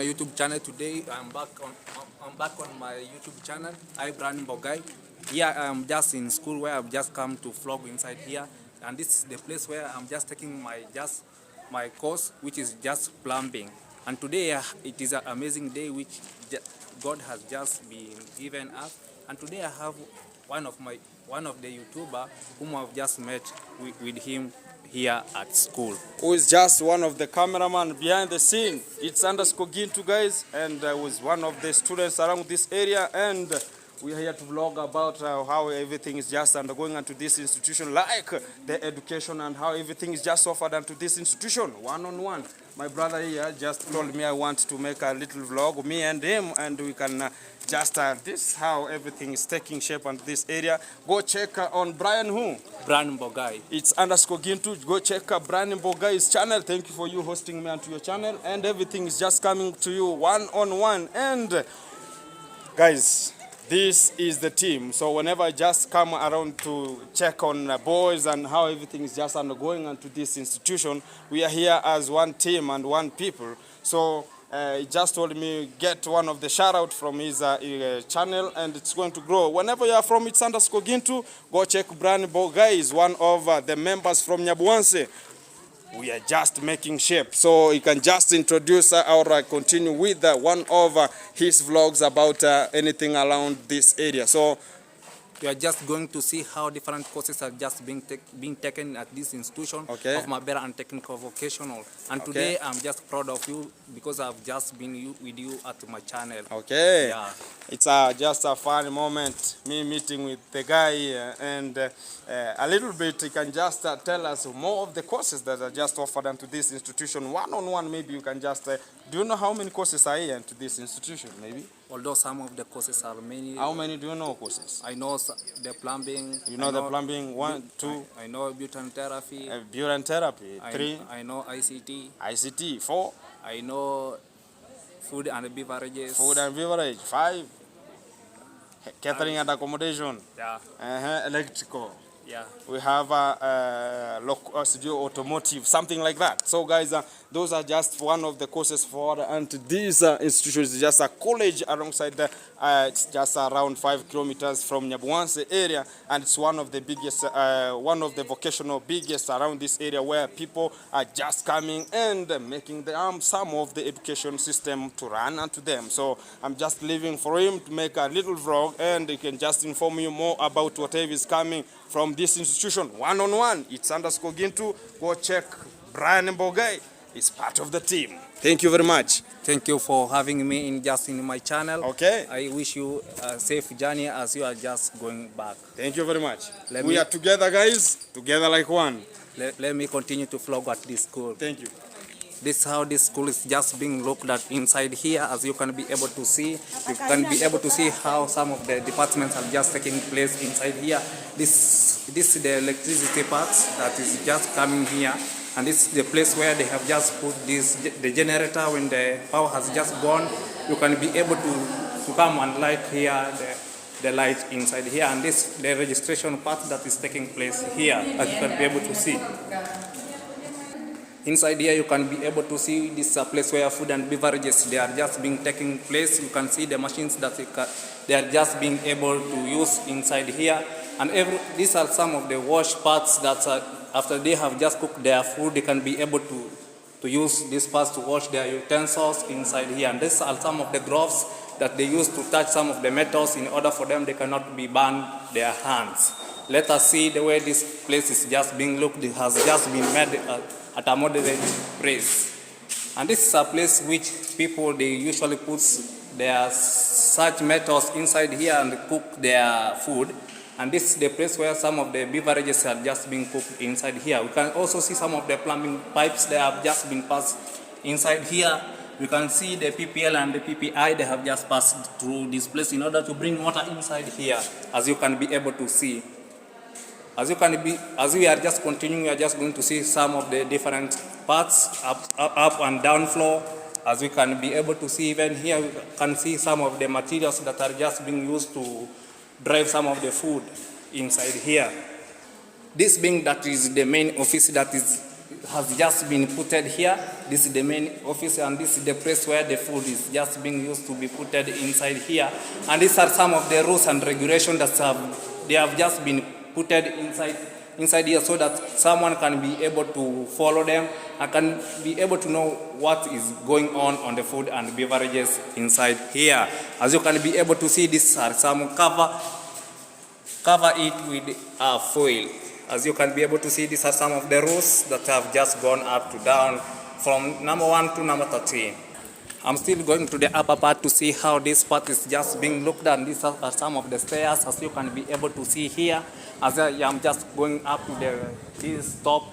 My YouTube channel today. I'm back on my YouTube channel. I'm Brandon Bogai. Here I'm just in school where I've just come to vlog inside here, and this is the place where I'm just taking my course, which is just plumbing. And today it is an amazing day which God has just been given us. And today I have one of the YouTuber whom I've just met with him here at school. Who is just one of the cameraman behind the scene. It's _Gintu, guys, and was one of the students around this area, and we are here to vlog about how everything is just undergoing into this institution, like the education and how everything is just offered into this institution, one-on-one. My brother here just told me I want to make a little vlog, me and him, and we can this how everything is taking shape in this area. Go check on Brian who? Brandon Bogai. It's _Gintu. Go check Brandon Bogai's channel. Thank you for you hosting me onto your channel, and everything is just coming to you one-on-one. And guys, this is the team. So whenever I just come around to check on boys and how everything is just undergoing into this institution, we are here as one team and one people. So he just told me get one of the shout out from his channel, and it's going to grow. Whenever you are from it's _Gintu, go check Brandon Bogai. Is one of the members from Nyabuanse. We are just making shape, so you can just introduce or continue with one of his vlogs about anything around this area. So we are just going to see how different courses are just being taken at this institution of Mabera and Technical Vocational. And today I'm just proud of you because I've just been with you at my channel. Okay. Yeah. It's just a fun moment, me meeting with the guy here, and a little bit you can just tell us more of the courses that are just offered into this institution. One-on-one, maybe you can just, do you know how many courses are here into this institution, maybe? Although some of the courses are many. How many do you know courses? I know the plumbing. You know the plumbing, 1, 2. I know butane therapy. Butane therapy, 3. I know ICT. ICT, 4. I know food and beverages. Food and beverage, 5. Catering and accommodation. Yeah. Electrical. Yeah. We have automotive, something like that. So guys, those are just one of the courses for, and this institution is just a college alongside it's just around 5 kilometers from Nyabuanse area, and it's one of the biggest, one of the vocational biggest around this area, where people are just coming and making some of the education system to run onto them. So I'm just leaving for him to make a little vlog, and he can just inform you more about whatever is coming from this institution, one-on-one. It's _Gintu. Go check Brian Bogai. He's part of the team. Thank you very much. Thank you for having me in my channel. Okay. I wish you a safe journey as you are just going back. Thank you very much. We are together, guys. Together like one. Let me continue to vlog at this school. Thank you. This is how this school is just being looked at inside here, as you can be able to see. You can be able to see how some of the departments are just taking place inside here. This is the electricity parts that is just coming here, and this is the place where they have just put the generator. When the power has just gone, you can be able to come and light here the light inside here, and this the registration part that is taking place here, as you can be able to see. Inside here, you can be able to see this place where food and beverages they are just being taking place. You can see the machines that they are just being able to use inside here, and these are some of the wash parts that after they have just cooked their food, they can be able to use these parts to wash their utensils inside here. And these are some of the gloves that they use to touch some of the metals in order for them they cannot be burned their hands. Let us see the way this place is just being looked. It has just been made at a moderate price. And this is a place which people they usually put their such metals inside here and cook their food. And this is the place where some of the beverages are just being cooked inside here. We can also see some of the plumbing pipes that have just been passed inside here. We can see the PPL and the PPI they have just passed through this place in order to bring water inside here, as you can be able to see. As we are just continuing, we are just going to see some of the different parts up and down floor. As we can be able to see, even here we can see some of the materials that are just being used to drive some of the food inside here. This being that is the main office that is has just been putted here. This is the main office, and this is the place where the food is just being used to be putted inside here. And these are some of the rules and regulations that they have just been putted inside here, so that someone can be able to follow them and can be able to know what is going on the food and beverages inside here. As you can be able to see, these are some cover it with foil. As you can be able to see, these are some of the rules that have just gone up to down from number 1 to number 13. I'm still going to the upper part to see how this part is just being looked at. These are some of the stairs, as you can be able to see here. As I am just going up to this top,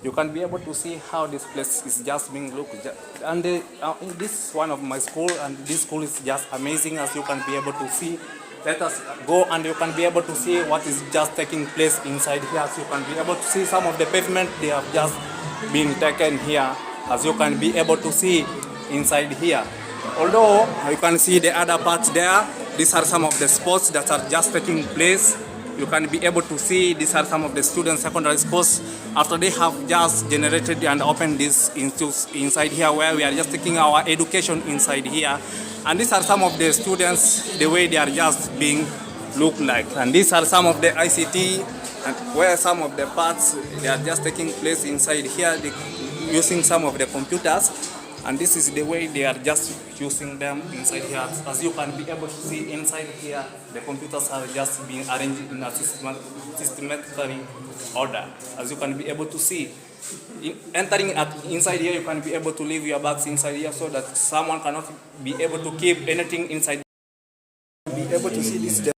you can be able to see how this place is just being looked at. And this is one of my school, and this school is just amazing, as you can be able to see. Let us go and you can be able to see what is just taking place inside here. As you can be able to see some of the pavement, they have just been taken here, as you can be able to see inside here. Although you can see the other parts there, these are some of the sports that are just taking place. You can be able to see these are some of the students' secondary schools after they have just generated and opened this inside here, where we are just taking our education inside here. And these are some of the students, the way they are just being looked like. And these are some of the ICT, and where some of the parts they are just taking place inside here, using some of the computers. And this is the way they are just using them inside here. As you can be able to see inside here, the computers are just being arranged in a systematically order. As you can be able to see, entering inside here, you can be able to leave your bags inside here, so that someone cannot be able to keep anything inside. Be able to see this.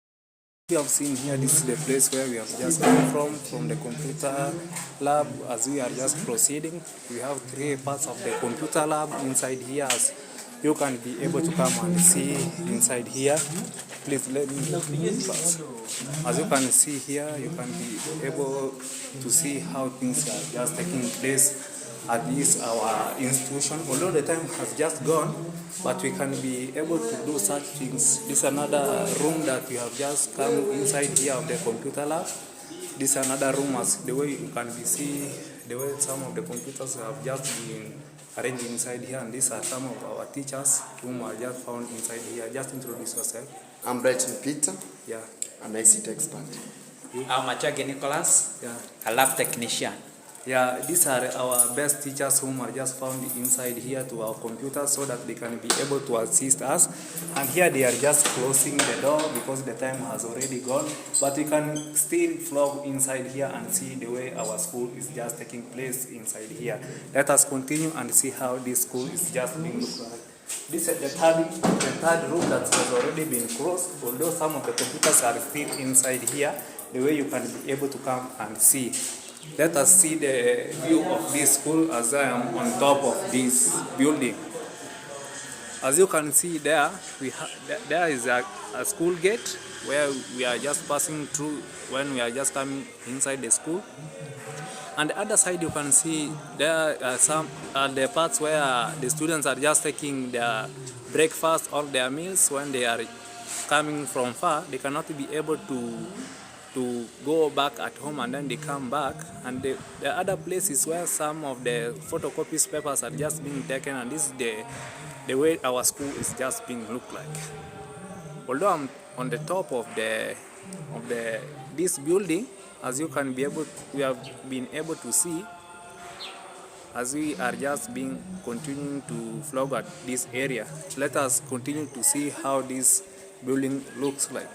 We have seen here, this is the place where we have just come from the computer lab. As we are just proceeding, we have 3 parts of the computer lab inside here, as you can be able to come and see inside here. Please let me pass. As you can see here, you can be able to see how things are just taking place at this our institution. Although the time has just gone, but we can be able to do such things. This is another room that we have just come inside here of the computer lab. This is another room, as the way you can be see the way some of the computers have just been arranged inside here. And these are some of our teachers whom are just found inside here. Just introduce yourself. I'm Brighton Peter. Yeah. An ICT expert. I'm Machage Nicholas. Yeah. A lab technician. Yeah, these are our best teachers whom are just found inside here to our computers, so that they can be able to assist us. And here they are just closing the door because the time has already gone. But we can still flow inside here and see the way our school is just taking place inside here. Let us continue and see how this school is just being looked like. This is the third room that has already been closed, although some of the computers are still inside here, the way you can be able to come and see. Let us see the view of this school as I am on top of this building. As you can see there, there is a school gate where we are just passing through when we are just coming inside the school. And the other side, you can see there are some the parts where the students are just taking their breakfast or their meals when they are coming from far. They cannot be able to go back at home, and then they come back. And the other place is where some of the photocopies papers are just being taken, and this is the way our school is just being looked like. Although I'm on the top of this building, as you can be able, we have been able to see, as we are just continuing to vlog at this area. Let us continue to see how this building looks like.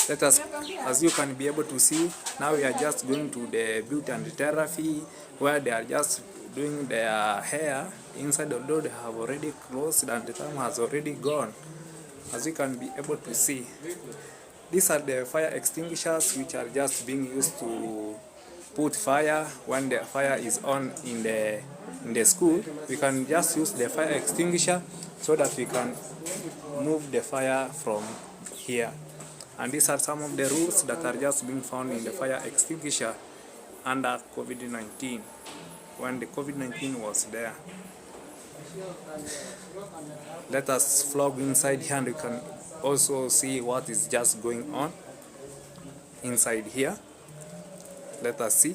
Let us, as you can be able to see, now we are just going to the beauty and therapy, where they are just doing their hair inside, although they have already closed and the time has already gone. As you can be able to see, these are the fire extinguishers which are just being used to put fire when the fire is on in the school. We can just use the fire extinguisher so that we can move the fire from here. And these are some of the rules that are just being found in the fire extinguisher under COVID-19, when the COVID-19 was there. Let us vlog inside here, and you can also see what is just going on inside here. Let us see.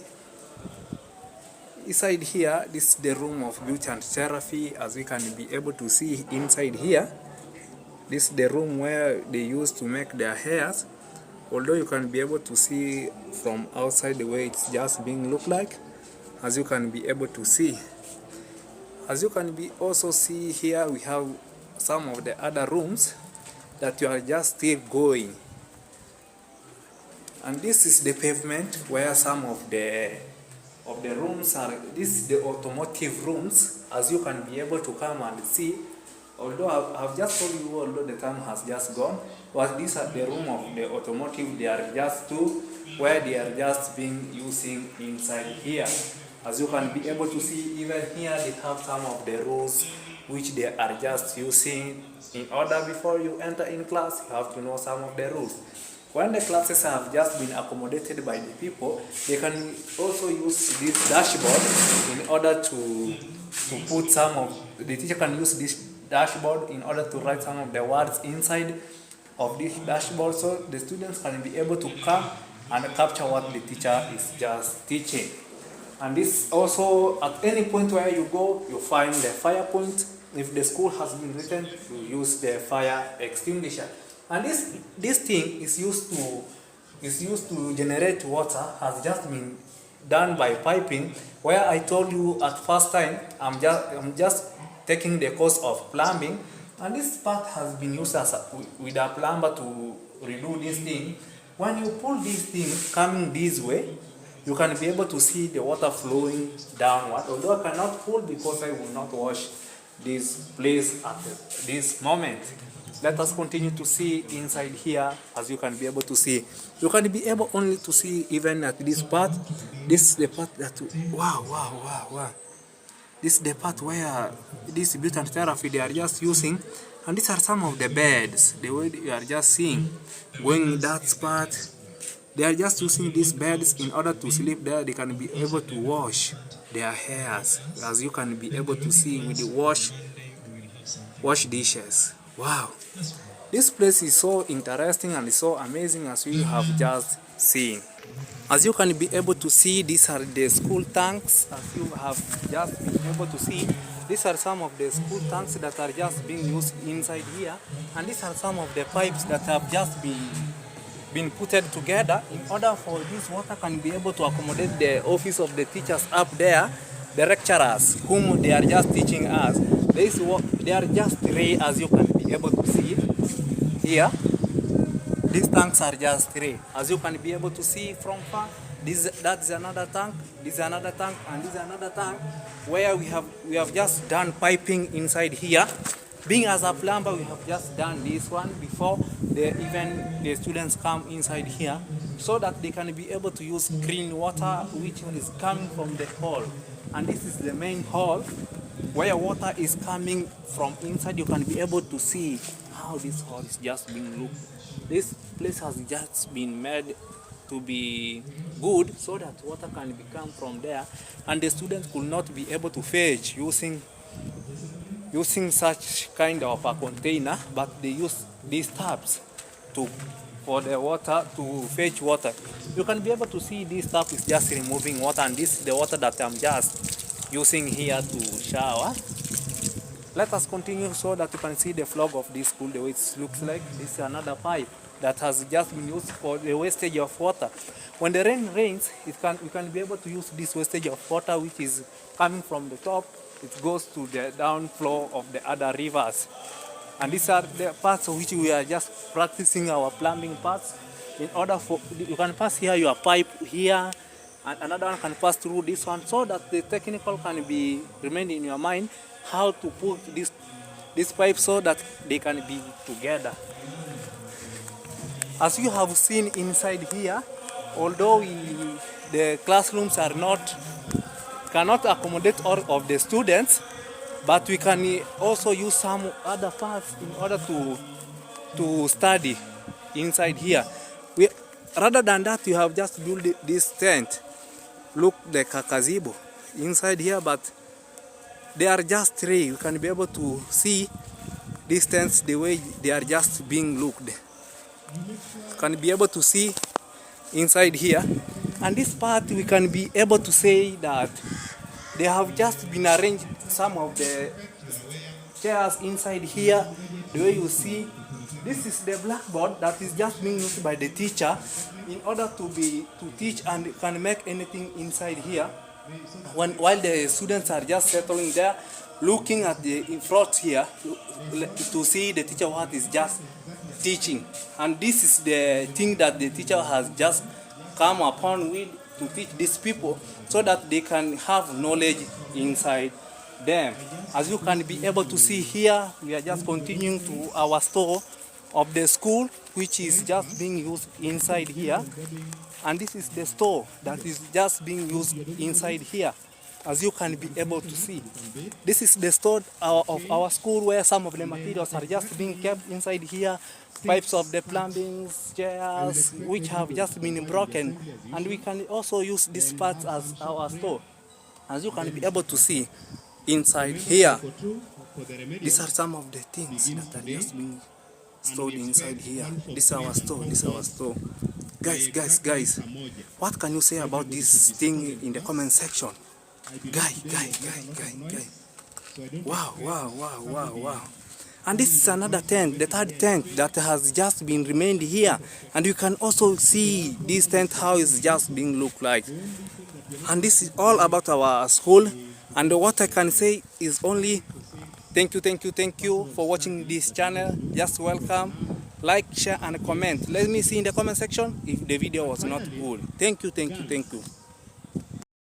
Inside here, this is the room of beauty and therapy. As we can be able to see inside here, this is the room where they used to make their hairs. Although you can be able to see from outside the way it's just being look like, as you can be able to see. As you can be also see here, we have some of the other rooms that you are just still going. And this is the pavement where some of the rooms are. This is the automotive rooms, as you can be able to come and see. Although I've just told you, although the time has just gone, but these are the room of the automotive. They are just two where they are just being using inside here. As you can be able to see, even here they have some of the rules which they are just using. In order before you enter in class, you have to know some of the rules. When the classes have just been accommodated by the people, they can also use this dashboard in order to put some of, the teacher can use this dashboard in order to write some of the words inside of this dashboard, so the students can be able to come and capture what the teacher is just teaching. And this also, at any point where you go, you find the fire point. If the school has been written, you use the fire extinguisher. And this thing is used to generate water, has just been done by piping. Where I told you at first time, I'm just taking the course of plumbing, and this part has been used with a plumber to redo this thing. When you pull this thing coming this way, you can be able to see the water flowing downward. Although I cannot pull because I will not wash this place at this moment. Let us continue to see inside here. As you can be able to see, you can be able only to see even at this part. This is the part that, wow. This is the part where this beauty and therapy they are just using. And these are some of the beds, the way you are just seeing. Going that part, they are just using these beds in order to sleep there. They can be able to wash their hairs, as you can be able to see with the wash dishes. Wow, this place is so interesting and so amazing, as we have just seen. As you can be able to see, these are the school tanks. As you have just been able to see, these are some of the school tanks that are just being used inside here, and these are some of the pipes that have just been put together in order for this water can be able to accommodate the office of the teachers up there, the lecturers whom they are just teaching us. They are just three, as you can be able to see here. These tanks are just three, as you can be able to see from far. That's another tank, this is another tank, and this is another tank where we have just done piping inside here. Being as a plumber, we have just done this one before even the students come inside here, so that they can be able to use clean water which is coming from the hall. And this is the main hall where water is coming from inside. You can be able to see how this hall is just being looked. This place has just been made to be good so that water can come from there, and the students could not be able to fetch using such kind of a container, but they use these taps for the water to fetch water. You can be able to see this tap is just removing water, and this is the water that I'm just using here to shower. Let us continue so that you can see the floor of this school, the way it looks like. This is another pipe that has just been used for the wastage of water. When the rain rains, we can be able to use this wastage of water which is coming from the top. It goes to the down flow of the other rivers. And these are the parts of which we are just practicing our plumbing parts. In order for, you can pass here your pipe here, and another one can pass through this one, so that the technical can be remain in your mind how to put this pipe so that they can be together. As you have seen inside here, although the classrooms cannot accommodate all of the students, but we can also use some other parts in order to study inside here. Rather than that, you have just built this tent. Look, the gazebo inside here, but they are just three. You can be able to see these tents the way they are just being looked. You can be able to see inside here. And this part we can be able to say that they have just been arranged some of the chairs inside here. The way you see, this is the blackboard that is just being used by the teacher in order to teach and can make anything inside here. While the students are just settling there, looking at the in front here to see the teacher what is just teaching. And this is the thing that the teacher has just come upon with to teach these people so that they can have knowledge inside them. As you can be able to see here, we are just continuing to our store of the school, which is just being used inside here. And this is the store that is just being used inside here. As you can be able to see, this is the store of our school where some of the materials are just being kept inside here. Pipes of the plumbing, chairs, which have just been broken. And we can also use these parts as our store. As you can be able to see inside here, these are some of the things that are just being stored inside here. This is our store, this is our store. Guys, what can you say about this thing in the comment section? Guy. Wow. And this is another tent, the third tent that has just been remained here. And you can also see this tent how it's just being look like. And this is all about our school. And what I can say is only thank you for watching this channel. Just welcome, like, share and comment. Let me see in the comment section if the video was not good. Thank you.